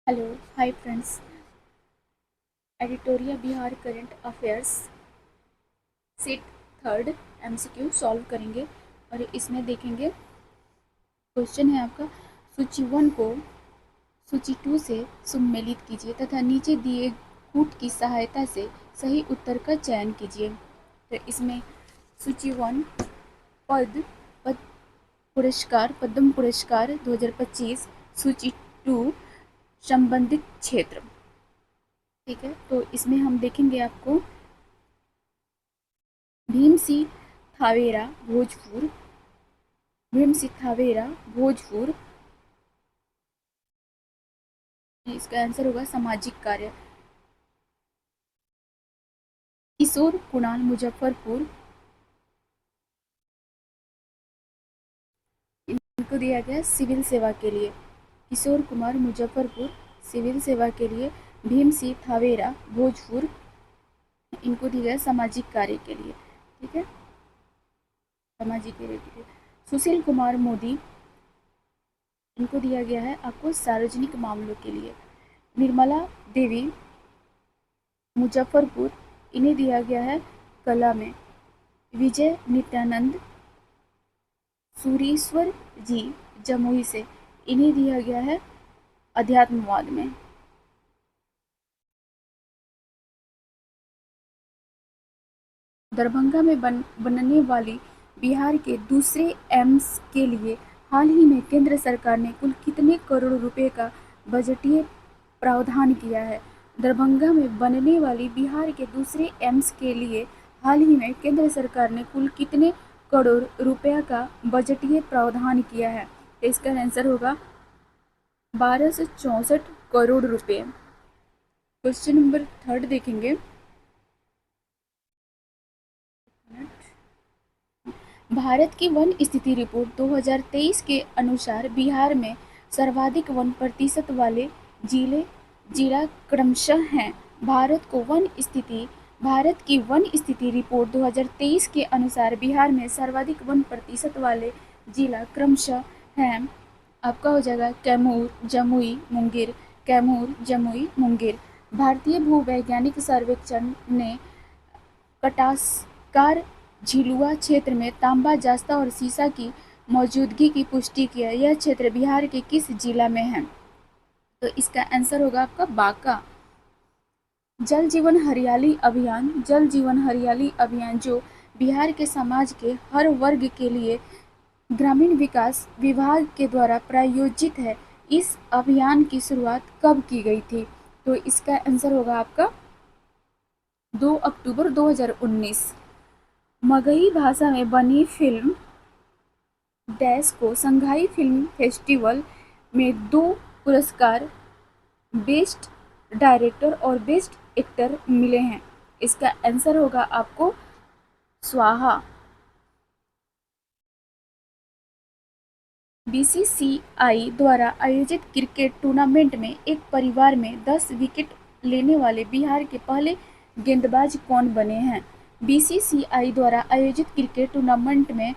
Hello, hi friends. एडिटोरिया Bihar current affairs सीट third MCQ solve करेंगे और इसमें देखेंगे। क्वेश्चन है आपका, सूची वन को सूची टू से सम्मिलित कीजिए तथा नीचे दिए कूट की सहायता से सही उत्तर का चयन कीजिए। तो इसमें सूची वन पद पद पुरस्कार पद्म पुरस्कार 2025, सूची टू संबंधित क्षेत्र। ठीक है, तो इसमें हम देखेंगे आपको भीम सिंह थावेरा भोजपुर, भीम सिंह थावेरा भोजपुर, इसका आंसर होगा सामाजिक कार्य। किशोर कुणाल मुजफ्फरपुर, इनको दिया गया सिविल सेवा के लिए। किशोर कुमार मुजफ्फरपुर सिविल सेवा के लिए। भीम सिंह थावेरा भोजपुर, इनको दिया गया सामाजिक कार्य के लिए। ठीक है, सामाजिक कार्य के लिए। सुशील कुमार मोदी, इनको दिया गया है आपको सार्वजनिक मामलों के लिए। निर्मला देवी मुजफ्फरपुर, इन्हें दिया गया है कला में। विजय नित्यानंद सूरीश्वर जी जमुई से, इन्हें दिया गया है अध्यात्मवाद में। दरभंगा में बनने वाली बिहार के दूसरे एम्स के लिए हाल ही में केंद्र सरकार ने कुल कितने करोड़ रुपए का बजटीय प्रावधान किया है? दरभंगा में बनने वाली बिहार के दूसरे एम्स के लिए हाल ही में केंद्र सरकार ने कुल कितने करोड़ रुपया का बजटीय प्रावधान किया है? तो इसका आंसर होगा 1264 करोड़ रुपए। क्वेश्चन नंबर थर्ड देखेंगे। भारत की वन स्थिति रिपोर्ट 2023 के अनुसार बिहार में सर्वाधिक वन प्रतिशत वाले जिला क्रमशः हैं। भारत की वन स्थिति रिपोर्ट 2023 के अनुसार बिहार में सर्वाधिक वन प्रतिशत वाले जिला क्रमशः हैं। आपका हो जाएगा कैमूर, जमुई, मुंगेर। कैमूर, जमुई, मुंगेर। भारतीय भूवैज्ञानिक सर्वेक्षण ने कटासकार झिलुआ क्षेत्र में तांबा, जस्ता और सीसा की मौजूदगी की पुष्टि की है। यह क्षेत्र बिहार के किस जिला में है? तो इसका आंसर होगा आपका बांका। जल जीवन हरियाली अभियान, जल जीवन हरियाली अभियान जो बिहार के समाज के हर वर्ग के लिए ग्रामीण विकास विभाग के द्वारा प्रायोजित है। इस अभियान की शुरुआत कब की गई थी? तो इसका आंसर होगा आपका 2 अक्टूबर 2019। मगही भाषा में बनी फिल्म डैश को शंघाई फिल्म फेस्टिवल में 2 पुरस्कार बेस्ट डायरेक्टर और बेस्ट एक्टर मिले हैं। इसका आंसर होगा आपको स्वाहा। बीसीसीआई द्वारा आयोजित क्रिकेट टूर्नामेंट में एक परिवार में 10 विकेट लेने वाले बिहार के पहले गेंदबाज कौन बने हैं? बीसीसीआई द्वारा आयोजित क्रिकेट टूर्नामेंट में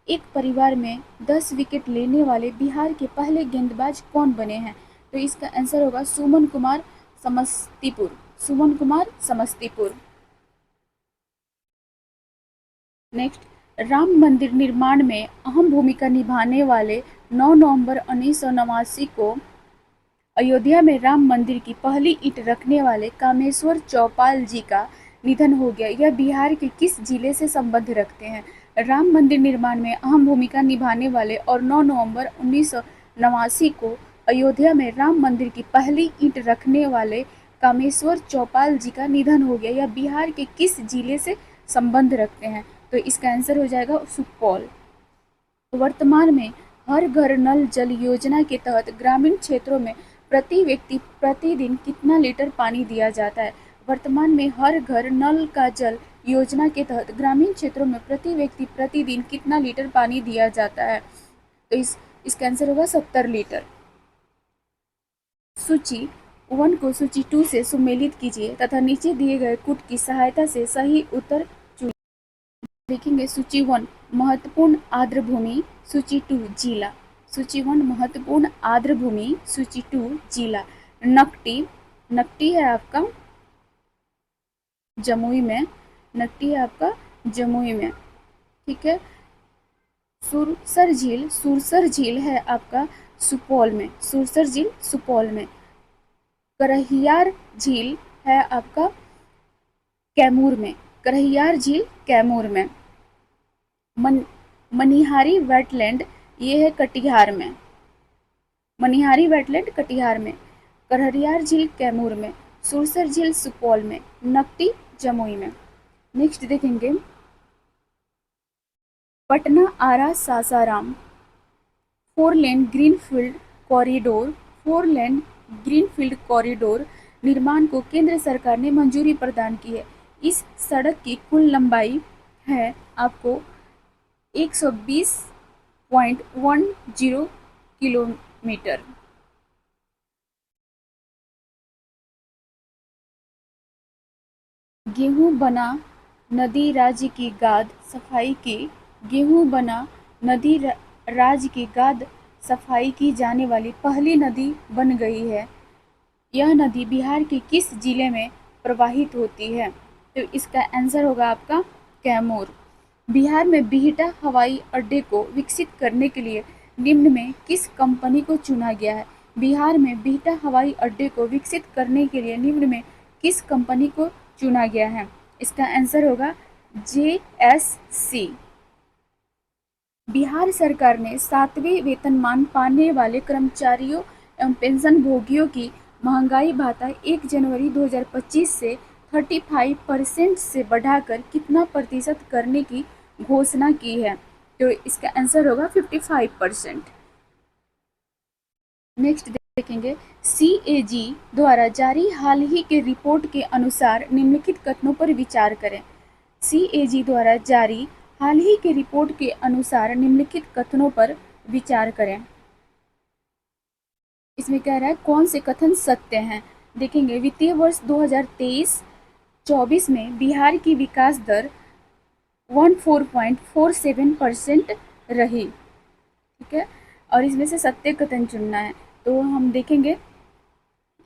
एक परिवार में 10 विकेट लेने वाले बिहार के पहले गेंदबाज कौन बने हैं? तो इसका आंसर होगा सुमन कुमार समस्तीपुर। सुमन कुमार समस्तीपुर। नेक्स्ट, राम मंदिर निर्माण में अहम भूमिका निभाने वाले 9 नवंबर 1989 को अयोध्या में राम मंदिर की पहली ईंट रखने वाले कामेश्वर चौपाल जी का निधन हो गया। यह बिहार के किस जिले से संबंध रखते हैं? राम मंदिर निर्माण में अहम भूमिका निभाने वाले और 9 नवंबर 1989 को अयोध्या में राम मंदिर की पहली ईंट रखने वाले कामेश्वर चौपाल जी का निधन हो गया। यह बिहार के किस जिले से संबंध रखते हैं? तो इसका आंसर हो जाएगा सुपौल। वर्तमान में हर घर नल जल योजना के तहत ग्रामीण क्षेत्रों में प्रति व्यक्ति प्रतिदिन कितना लीटर पानी दिया जाता है? वर्तमान में हर घर नल का जल योजना के तहत ग्रामीण क्षेत्रों में प्रति व्यक्ति प्रतिदिन कितना लीटर पानी दिया जाता है? तो इसका आंसर होगा 70 लीटर। सूची 1 को सूची 2 से सुमेलित कीजिए तथा नीचे दिए गए कूट की सहायता से सही उत्तर देखेंगे। सूची 1 महत्वपूर्ण आर्द्र भूमि, सूची 2 जिला। सूची 1 महत्वपूर्ण आर्द्र भूमि, सूची 2 जिला। नकटी, नकटी है आपका जमुई में, नकटी है आपका जमुई में, ठीक है। सुरसर झील है आपका सुपौल में, सुरसर झील सुपौल में। करहियार झील है आपका कैमूर में, करहियार झील कैमूर में। मनिहारी वेटलैंड ये है कटिहार में, मनिहारी वेटलैंड कटिहार में। करहियार झील कैमूर में, सुरसर झील सुपौल में, नकटी जमुई में। नेक्स्ट देखेंगे Patna Ara Sasaram 4 lane greenfield corridor, 4 lane greenfield corridor निर्माण को केंद्र सरकार ने मंजूरी प्रदान की है। इस सड़क की कुल लंबाई है आपको 120.10 किलोमीटर। गेहूं बना नदी राज्य की गाद सफाई की, गेहूं बना नदी राज्य की गाद सफाई की जाने वाली पहली नदी बन गई है। यह नदी बिहार के किस जिले में प्रवाहित होती है? तो इसका आंसर होगा आपका कैमूर। बिहार में बिहटा हवाई अड्डे को विकसित करने के लिए निम्न में किस कंपनी को चुना गया है? बिहार में बिहटा हवाई अड्डे को विकसित करने के लिए निम्न में किस कंपनी को चुना गया है? इसका आंसर होगा JSC। बिहार सरकार ने 7वें वेतनमान पाने वाले कर्मचारियों एवं पेंशन भोगियों की महंगाई भत्ता 1 जनवरी 2025 से 35% से बढ़ाकर कितना प्रतिशत करने की घोषणा की है? तो इसका आंसर होगा 55%। नेक्स्ट देखेंगे CAG द्वारा जारी हाल ही के रिपोर्ट के अनुसार निम्नलिखित कथनों पर विचार करें। CAG द्वारा जारी हाल ही के रिपोर्ट के अनुसार निम्नलिखित कथनों पर विचार करें। इसमें कह रहा है कौन से कथन सत्य हैं। देखेंगे वित्तीय वर्ष 2023-24 में बिहार की विकास दर 14.47% रही, ठीक है। और इसमें से सत्य कथन चुनना है, तो हम देखेंगे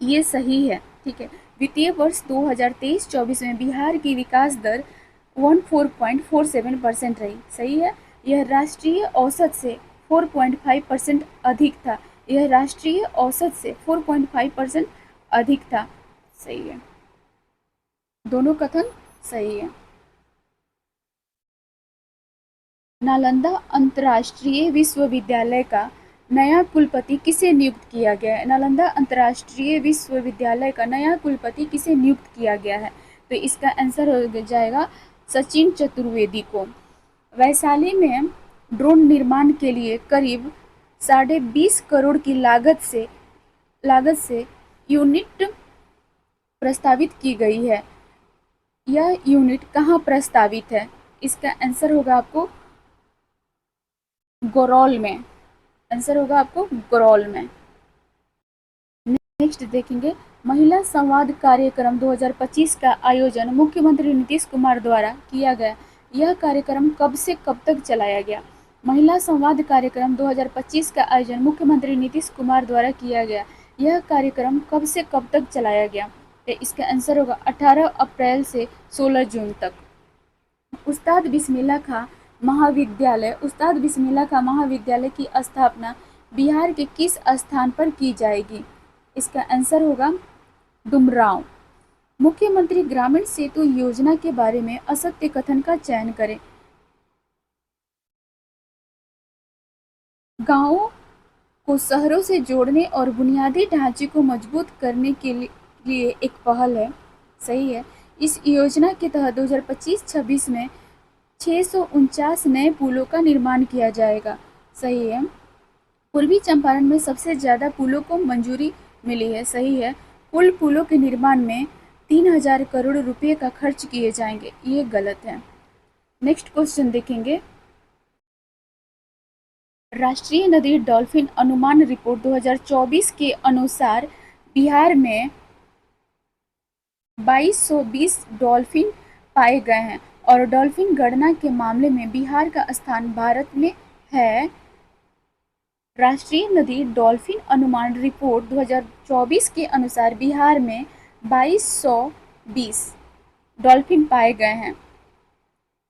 ये सही है, ठीक है। वित्तीय वर्ष 2023-24 में बिहार की विकास दर 14.47% रही, सही है। यह राष्ट्रीय औसत से 4.5% अधिक था, यह राष्ट्रीय औसत से 4.5% अधिक था, सही है। दोनों कथन सही है। नालंदा अंतर्राष्ट्रीय विश्वविद्यालय का नया कुलपति किसे नियुक्त किया गया है? नालंदा अंतर्राष्ट्रीय विश्वविद्यालय का नया कुलपति किसे नियुक्त किया गया है? तो इसका आंसर हो जाएगा सचिन चतुर्वेदी को। वैशाली में ड्रोन निर्माण के लिए करीब 20.5 करोड़ की लागत से यूनिट प्रस्तावित की गई है। यह यूनिट कहाँ प्रस्तावित है? इसका आंसर होगा आपको गरौल में, आंसर होगा आपको गरौल में। नेक्स्ट देखेंगे महिला संवाद कार्यक्रम 2025 का आयोजन मुख्यमंत्री नीतीश कुमार द्वारा किया गया। यह कार्यक्रम कब से कब तक चलाया गया? महिला संवाद कार्यक्रम 2025 का आयोजन मुख्यमंत्री नीतीश कुमार द्वारा किया गया। यह कार्यक्रम कब से कब तक चलाया गया? तो इसका आंसर होगा 18 अप्रैल से 16 जून तक। उस्ताद बिस्मिल्लाह खां महाविद्यालय की स्थापना बिहार के किस स्थान पर की जाएगी? इसका आंसर होगा डुमरांव। मुख्यमंत्री ग्रामीण सेतु योजना के बारे में असत्य कथन का चयन करें। गांवों को शहरों से जोड़ने और बुनियादी ढांचे को मजबूत करने के लिए एक पहल है, सही है। इस योजना के तहत 2025-26 में 649 नए पुलों का निर्माण किया जाएगा, सही है। पूर्वी चंपारण में सबसे ज़्यादा पुलों को मंजूरी मिली है, सही है। कुल पुलों के निर्माण में 3000 करोड़ रुपए का खर्च किए जाएंगे, ये गलत है। नेक्स्ट क्वेश्चन देखेंगे राष्ट्रीय नदी डॉल्फिन अनुमान रिपोर्ट 2024 के अनुसार बिहार में 2220 डॉल्फिन पाए गए हैं और डॉल्फिन गणना के मामले में बिहार का स्थान भारत में है राष्ट्रीय नदी डॉल्फिन अनुमान रिपोर्ट 2024 के अनुसार बिहार में 2220 डॉल्फिन पाए गए हैं।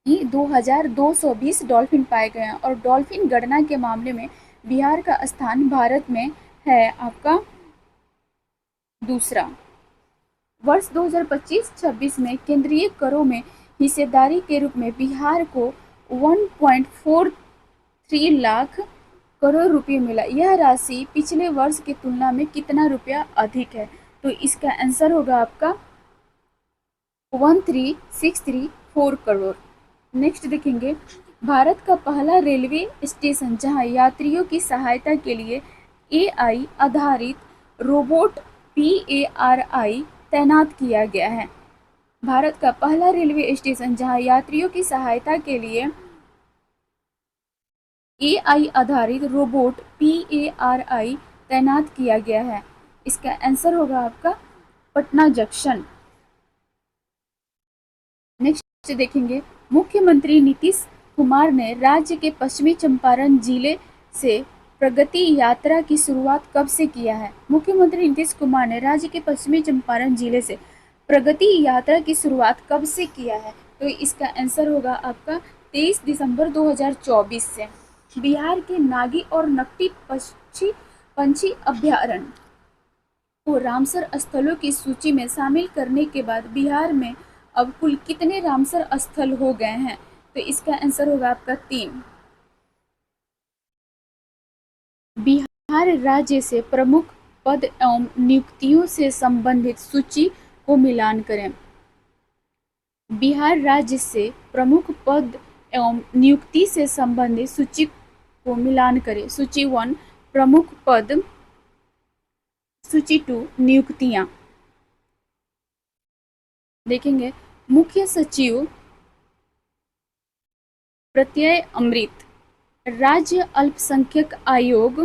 2220 डॉल्फिन पाए गए हैं और डॉल्फिन गणना के मामले में बिहार का स्थान भारत में है आपका दूसरा। वर्ष 2025-26 में केंद्रीय करों में हिस्सेदारी के रूप में बिहार को 1.43 लाख करोड़ रुपए मिला। यह राशि पिछले वर्ष की तुलना में कितना रुपया अधिक है? तो इसका आंसर होगा आपका 13,634 करोड़। नेक्स्ट देखेंगे, भारत का पहला रेलवे स्टेशन जहां यात्रियों की सहायता के लिए AI आधारित रोबोट PARI तैनात किया गया है। भारत का पहला रेलवे स्टेशन जहां यात्रियों की सहायता के लिए AI आधारित रोबोट PARI तैनात किया गया है। इसका आंसर होगा आपका पटना जंक्शन। नेक्स्ट देखेंगे, मुख्यमंत्री नीतीश कुमार ने राज्य के पश्चिमी चंपारण जिले से प्रगति यात्रा की शुरुआत कब से किया है? मुख्यमंत्री नीतीश कुमार ने राज्य के पश्चिमी चंपारण जिले से प्रगति यात्रा की शुरुआत कब से किया है? तो इसका आंसर होगा आपका 23 दिसंबर 2024 से। बिहार के नागी और नकटी पंछी अभ्यारण्य को रामसर स्थलों की सूची में शामिल करने के बाद बिहार में अब कुल कितने रामसर स्थल हो गए हैं? तो इसका आंसर होगा आपका 3। बिहार राज्य से प्रमुख पद एवं नियुक्तियों से संबंधित सूची को मिलान करें। बिहार राज्य से प्रमुख पद एवं नियुक्ति से संबंधित सूची को मिलान करें। सूची 1 प्रमुख पद, सूची 2 नियुक्तियां। देखेंगे, मुख्य सचिव प्रत्यय अमृत, राज्य अल्पसंख्यक आयोग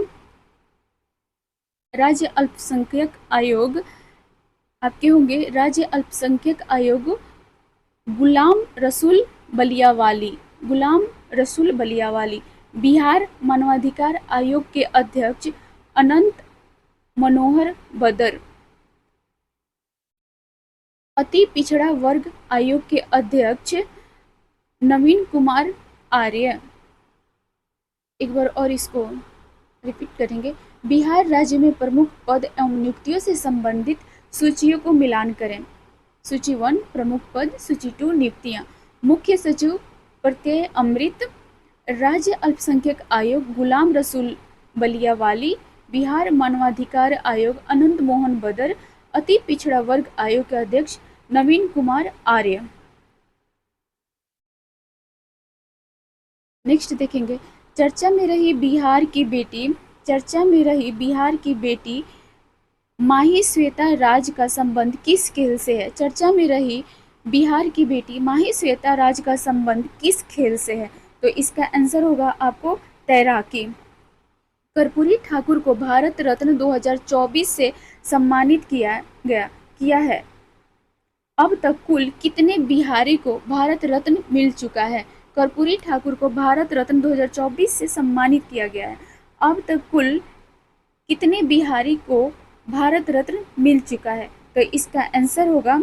आपके होंगे राज्य अल्पसंख्यक आयोग गुलाम रसूल बलियावाली। बिहार मानवाधिकार आयोग के अध्यक्ष अनंत मनोहर बदर। अति पिछड़ा वर्ग आयोग के अध्यक्ष नवीन कुमार आर्य। एक बार और इसको रिपीट करेंगे, बिहार राज्य में प्रमुख पद एवं नियुक्तियों से संबंधित सूचियों को मिलान करें। सूची 1 प्रमुख पद, सूची 2 नियुक्तियां। मुख्य सचिव प्रत्यय अमृत, राज्य अल्पसंख्यक आयोग गुलाम रसूल बलियावाली, बिहार मानवाधिकार आयोग अनंत मोहन बदर, अति पिछड़ा वर्ग आयोग के अध्यक्ष नवीन कुमार आर्य। नेक्स्ट देखेंगे, चर्चा में रही बिहार की बेटी माही श्वेता राज का संबंध किस खेल से है? चर्चा में रही बिहार की बेटी माही श्वेता राज का संबंध किस खेल से है? तो इसका आंसर होगा आपको तैराकी। कर्पूरी ठाकुर को भारत रत्न 2024 से सम्मानित किया है। अब तक कुल कितने बिहारी को भारत रत्न मिल चुका है? कर्पूरी ठाकुर को भारत रत्न 2024 से सम्मानित किया गया है। अब तक कुल कितने बिहारी को भारत रत्न मिल चुका है? तो इसका आंसर होगा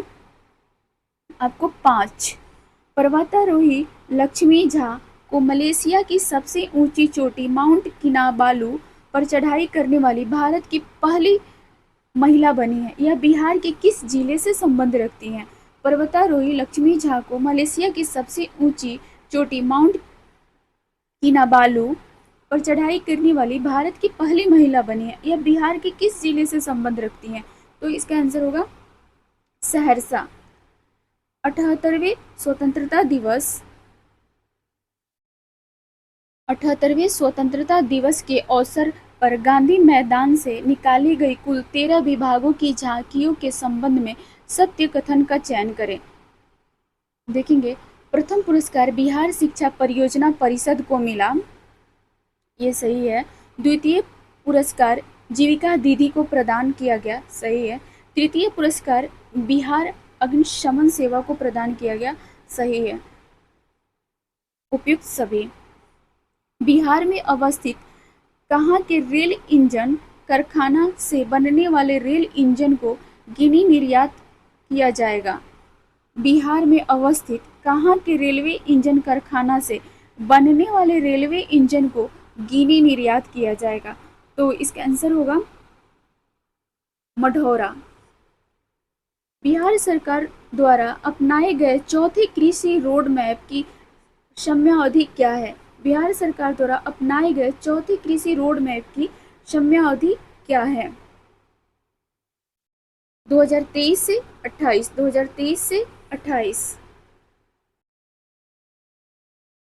आपको 5। पर्वतारोही लक्ष्मी झा को मलेशिया की सबसे ऊंची चोटी माउंट किनाबालू पर चढ़ाई करने वाली भारत की पहली महिला बनी है। यह बिहार के किस जिले से संबंध रखती है? पर्वतारोही लक्ष्मी झा को मलेशिया की सबसे ऊंची चोटी माउंट किनाबालू पर चढ़ाई करने वाली भारत की पहली महिला बनी है। यह बिहार के किस जिले से संबंध रखती है? तो इसका आंसर होगा सहरसा। 78वें स्वतंत्रता दिवस के अवसर पर गांधी मैदान से निकाली गई कुल 13 विभागों की झांकियों के संबंध में सत्य कथन का चयन करें। देखेंगे, प्रथम पुरस्कार बिहार शिक्षा परियोजना परिषद को मिला, ये सही है। द्वितीय पुरस्कार जीविका दीदी को प्रदान किया गया, सही है। तृतीय पुरस्कार बिहार अग्निशमन सेवा को प्रदान किया गया, सही है। उपयुक्त सभी। बिहार में अवस्थित कहाँ के रेल इंजन कारखाना से बनने वाले रेल इंजन को गिनी निर्यात किया जाएगा? बिहार में अवस्थित कहाँ के रेलवे इंजन कारखाना से बनने वाले रेलवे इंजन को गिनी निर्यात किया जाएगा? तो इसका आंसर होगा मढ़ौरा। बिहार सरकार द्वारा अपनाए गए चौथे कृषि रोड मैप की समयावधि क्या है? बिहार सरकार द्वारा अपनाए गए चौथे कृषि रोड मैप की समयावधि क्या है? 2023 से 28, 2023 से 28।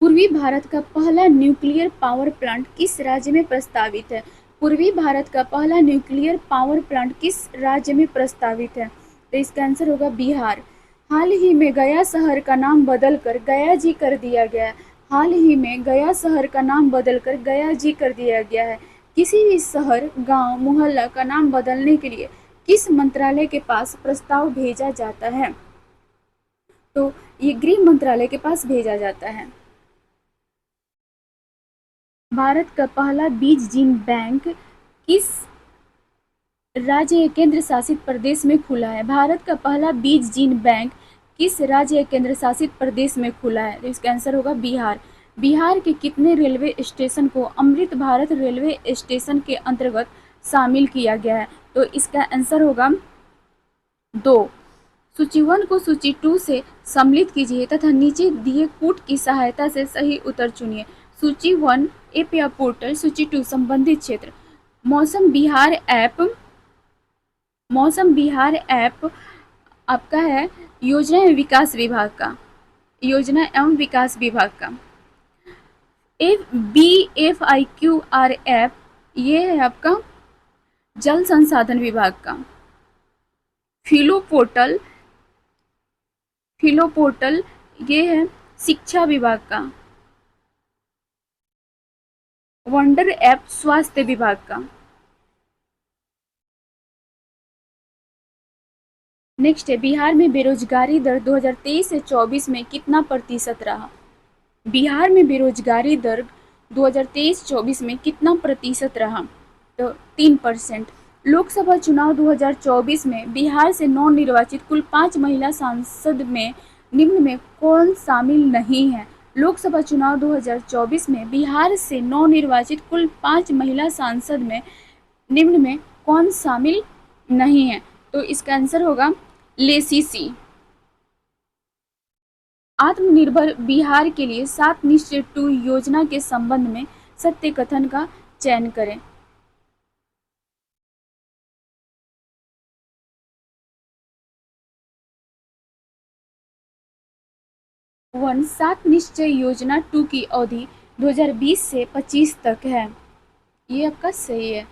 पूर्वी भारत का पहला न्यूक्लियर पावर प्लांट किस राज्य में प्रस्तावित है? पूर्वी भारत का पहला न्यूक्लियर पावर प्लांट किस राज्य में प्रस्तावित है? तो इसका आंसर होगा बिहार। हाल ही में गया शहर का नाम बदलकर गया जी कर दिया गया है। हाल ही में गया शहर का नाम बदलकर गया जी कर दिया गया है। किसी भी शहर, गांव, मोहल्ला का नाम बदलने के लिए किस मंत्रालय के पास प्रस्ताव भेजा जाता है? तो ये गृह मंत्रालय के पास भेजा जाता है। भारत का पहला बीज जीन बैंक किस राज्य या केंद्र शासित प्रदेश में खुला है? भारत का पहला बीज जीन बैंक किस राज्य या केंद्र शासित प्रदेश में खुला है? तो इसका आंसर होगा बिहार। बिहार के कितने रेलवे स्टेशन को अमृत भारत रेलवे स्टेशन के अंतर्गत शामिल किया गया है? तो इसका आंसर होगा 2। सूची 1 को सूची 2 से सम्मिलित कीजिए तथा नीचे दिए कूट की सहायता से सही उत्तर चुनिए। सूची 1 ऐप या पोर्टल, सूची 2 संबंधित क्षेत्र। मौसम बिहार ऐप आपका है योजना एवं विकास विभाग का, योजना एवं विकास विभाग का। BFIQR ऐप ये है आपका जल संसाधन विभाग का। फिलो पोर्टल ये है शिक्षा विभाग का। वंडर ऐप स्वास्थ्य विभाग का। नेक्स्ट है बिहार में बेरोजगारी दर 2023 से 24 में कितना प्रतिशत रहा? बिहार में बेरोजगारी दर 2023-24 में कितना प्रतिशत रहा? तो 3%। लोकसभा चुनाव 2024 में बिहार से नवनिर्वाचित कुल 5 महिला सांसद में निम्न में कौन शामिल नहीं है? लोकसभा चुनाव 2024 में बिहार से नवनिर्वाचित कुल 5 महिला सांसद में निम्न में कौन शामिल नहीं है? तो इसका आंसर होगा लेसी सी। आत्मनिर्भर बिहार के लिए 7 निश्चय 2 योजना के संबंध में सत्य कथन का चयन करें। 7 निश्चय योजना 2 की अवधि 2020 से 25 तक है। ये आपका सही है।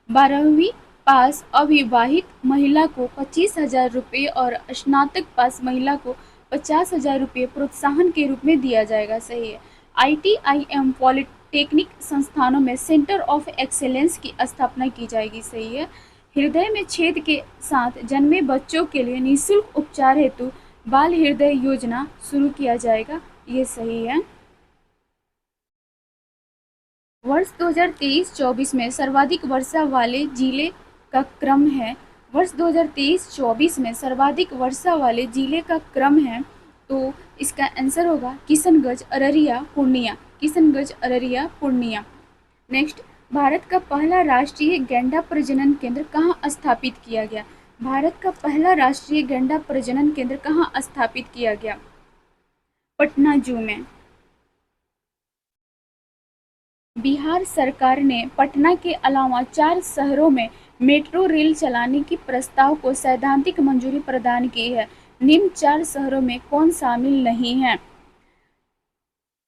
12वीं पास अविवाहित महिला को 25,000 रुपये और स्नातक पास महिला को 50,000 रुपये प्रोत्साहन के रूप में दिया जाएगा। सही है। ITIM पॉलिटेक्निक संस्थानों में सेंटर ऑफ एक्सेलेंस की स्थापना की जाएगी। सही है। हृदय में छेद के साथ जन्मे बच्चों के लिए निःशुल्क उपचार हेतु बाल हृदय योजना शुरू किया जाएगा। ये सही है। वर्ष 2023-24 में सर्वाधिक वर्षा वाले जिले का क्रम है। वर्ष 2023-24 में सर्वाधिक वर्षा वाले जिले का क्रम है। तो इसका आंसर होगा किशनगंज, अररिया, पूर्णिया। किशनगंज, अररिया, पूर्णिया। नेक्स्ट, भारत का पहला राष्ट्रीय गैंडा प्रजनन केंद्र कहाँ स्थापित किया गया? भारत का पहला राष्ट्रीय गैंडा प्रजनन केंद्र कहाँ स्थापित किया गया? पटना जू में। बिहार सरकार ने पटना के अलावा 4 शहरों में मेट्रो रेल चलाने की प्रस्ताव को सैद्धांतिक मंजूरी प्रदान की है। निम्न 4 शहरों में कौन शामिल नहीं है?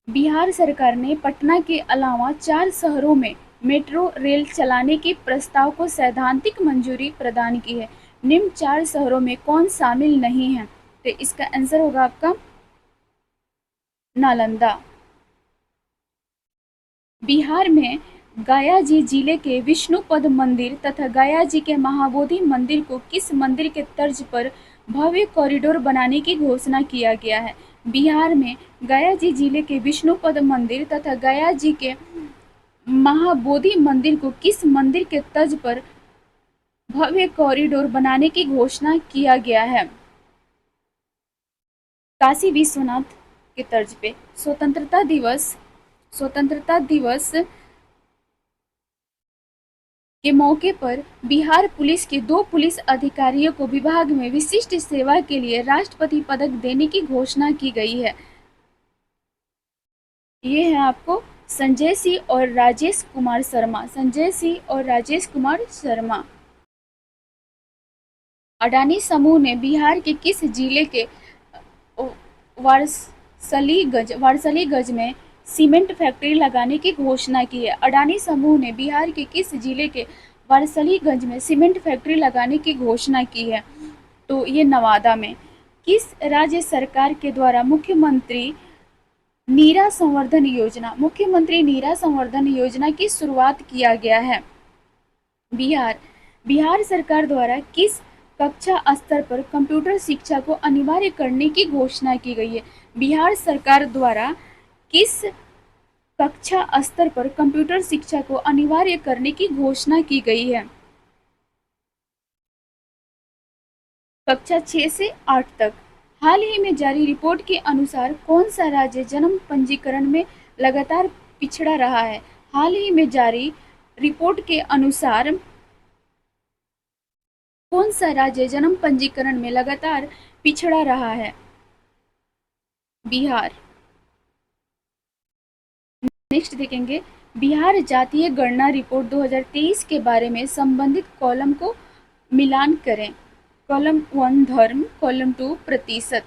बिहार सरकार ने पटना के अलावा 4 शहरों में मेट्रो रेल चलाने के प्रस्ताव को सैद्धांतिक मंजूरी प्रदान की है। निम्न 4 शहरों में कौन शामिल नहीं है? तो इसका आंसर होगा आपका नालंदा। बिहार में गया जी जिले के विष्णुपद मंदिर तथा गया जी के महाबोधि मंदिर को किस मंदिर के तर्ज पर भव्य कॉरिडोर बनाने की घोषणा किया गया है? बिहार में गया जी जिले के विष्णुपद मंदिर तथा गया जी के महाबोधि मंदिर को किस मंदिर के तर्ज पर भव्य कॉरिडोर बनाने की घोषणा किया गया है? काशी विश्वनाथ के तर्ज पे। स्वतंत्रता दिवस के मौके पर बिहार पुलिस के 2 पुलिस अधिकारियों को विभाग में विशिष्ट सेवा के लिए राष्ट्रपति पदक देने की घोषणा की गई है। ये है आपको संजय सिंह और राजेश कुमार शर्मा। संजय सिंह और राजेश कुमार शर्मा। अडानी समूह ने बिहार के किस जिले के वारसलीगंज में सीमेंट फैक्ट्री लगाने की घोषणा की है? अडानी समूह ने बिहार के किस जिले के वारसलीगंज में सीमेंट फैक्ट्री लगाने की घोषणा की है? तो ये नवादा में। किस राज्य सरकार के द्वारा मुख्यमंत्री नीरा संवर्धन योजना की शुरुआत किया गया है? बिहार सरकार द्वारा किस कक्षा स्तर पर कंप्यूटर शिक्षा को अनिवार्य करने की घोषणा की गई है? बिहार सरकार द्वारा किस कक्षा स्तर पर कंप्यूटर शिक्षा को अनिवार्य करने की घोषणा की गई है? कक्षा 6 से 8 तक। हाल ही में जारी रिपोर्ट के अनुसार कौन सा राज्य जन्म पंजीकरण में लगातार पिछड़ा रहा है? हाल ही में जारी रिपोर्ट के अनुसार कौन सा राज्य जन्म पंजीकरण में लगातार पिछड़ा रहा है? बिहार। नेक्स्ट देखेंगे, बिहार जातीय गणना रिपोर्ट 2023 के बारे में संबंधित कॉलम को मिलान करें। कॉलम 1 धर्म, कॉलम 2 प्रतिशत।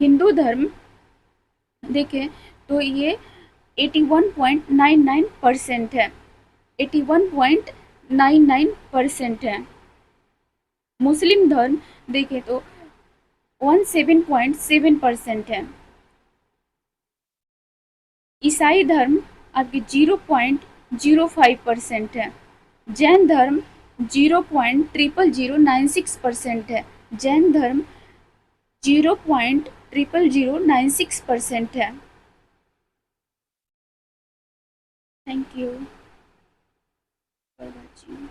हिंदू धर्म देखें तो ये 81.99% है। 81.99% है। मुस्लिम धर्म देखें तो 17.7% है। ईसाई धर्म आपके 0.05% है। जैन धर्म 0.00096% है। जैन धर्म 0.00096% है। Thank you for watching.